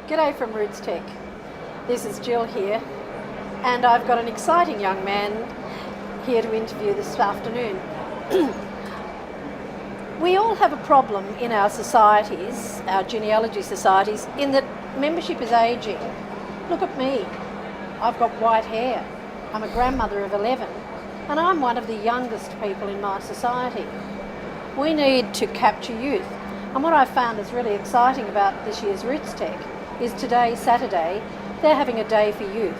G'day from Rootstech. This is Jill here, and I've got an exciting young man here to interview this afternoon. We all have a problem in our societies, our genealogy societies, in that membership is ageing. Look at me. I've got white hair. I'm a grandmother of 11, and I'm one of the youngest people in my society. We need to capture youth. And what I found is really exciting about this year's Rootstech is today, Saturday, they're having a day for youth.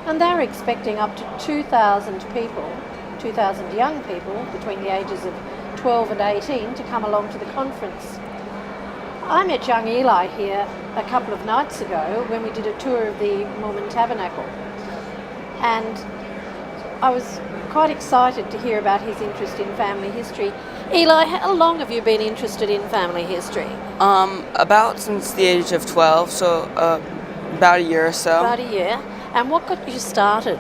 And they're expecting up to 2,000 people, 2,000 young people between the ages of 12 and 18 to come along to the conference. I met young Eli here a couple of nights ago when we did a tour of the Mormon Tabernacle. And I was quite excited to hear about his interest in family history. Eli, how long have you been interested in family history? About since the age of 12, so about a year or so. About a year. And what got you started?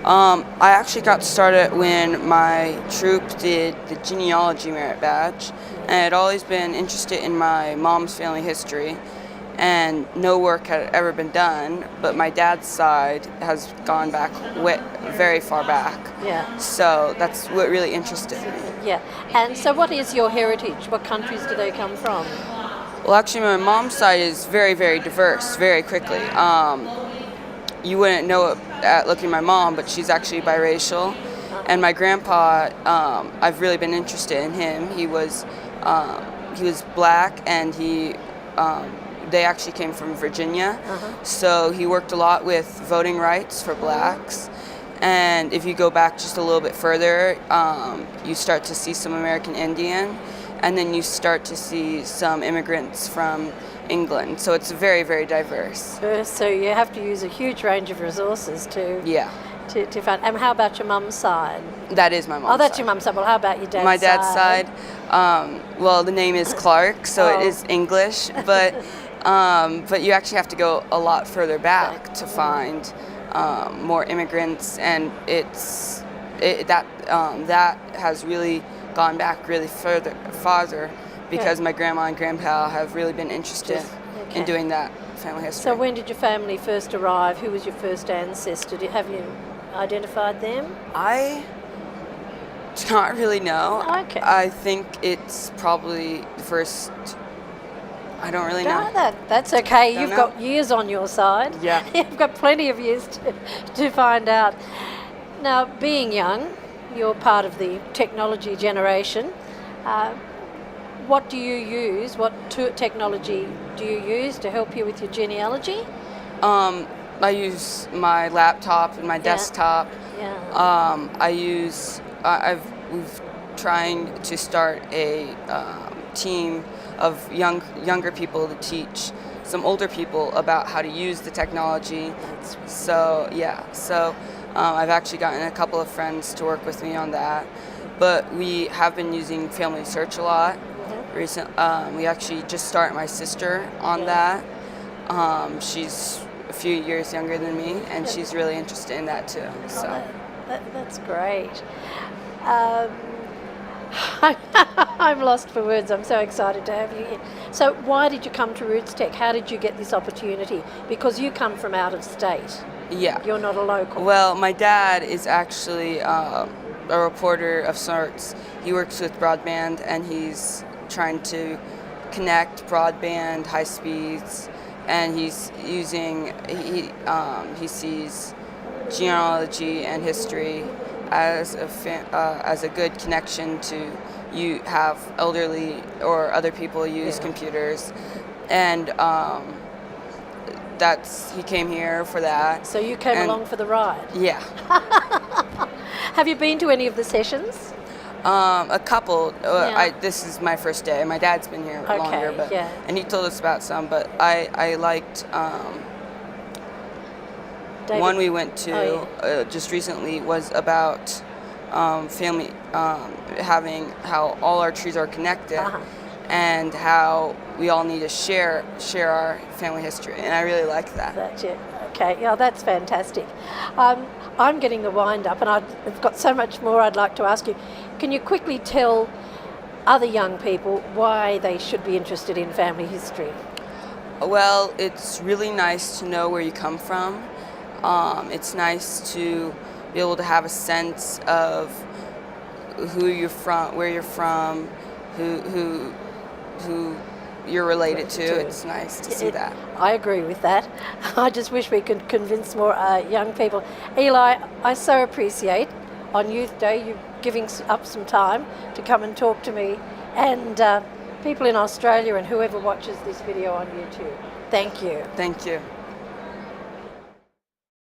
I actually got started when my troop did the genealogy merit badge, and I'd always been interested in my mom's family history, and no work had ever been done, but my dad's side has gone back very far back. Yeah. So that's what really interested me. Yeah. And so what is your heritage? What countries do they come from? Well, actually, my mom's side is very, very diverse, very quickly. You wouldn't know it at looking at my mom, but she's actually biracial. And my grandpa, I've really been interested in him. He was black, and they actually came from Virginia. So he worked a lot with voting rights for blacks. And if you go back just a little bit further, you start to see some American Indian, and then you start to see some immigrants from England. So it's very, very diverse. So you have to use a huge range of resources to find. And how about your mum's side? That is my mom's side. Oh, that's your mum's side. Well, how about your dad's side? My dad's side, well, the name is Clark, so it is English, but you actually have to go a lot further back to find more immigrants, and that has really gone back really farther because my grandma and grandpa have really been interested in doing that family history. So when did your family first arrive? Who was your first ancestor? Have you identified them? I do not really know. Okay. I think it's probably the first. I don't really know. That's okay. You've got years on your side. Yeah. You've got plenty of years to find out. Now, being young, you're part of the technology generation. What do you use? What technology do you use to help you with your genealogy? I use my laptop and my desktop. Yeah. We've trying to start a team of younger people to teach some older people about how to use the technology. So I've actually gotten a couple of friends to work with me on that. But we have been using Family Search a lot. We actually just started my sister on that. She's a few years younger than me, and she's really interested in that too. So that's great. I'm lost for words. I'm so excited to have you here. So why did you come to Rootstech? How did you get this opportunity? Because you come from out of state. Yeah. You're not a local. Well, my dad is actually a reporter of sorts. He works with broadband, and he's trying to connect broadband, high speeds, and he's using, he sees genealogy and history as a good connection to have elderly or other people use computers, and he came here for that. So you came along for the ride? Yeah. Have you been to any of the sessions? A couple. This is my first day. My dad's been here longer, and he told us about some. But I liked one we went to just recently was about family, having how all our trees are connected, and how we all need to share our family history, and I really like that. That's it. Okay, yeah, that's fantastic. I'm getting the wind up, and I've got so much more I'd like to ask you. Can you quickly tell other young people why they should be interested in family history? Well, it's really nice to know where you come from. It's nice to be able to have a sense of who you're from, where you're from, who you're related to. It's nice to see that. I agree with that. I just wish we could convince more young people. Eli, I so appreciate on Youth Day you giving up some time to come and talk to me and people in Australia and whoever watches this video on YouTube. Thank you. Thank you.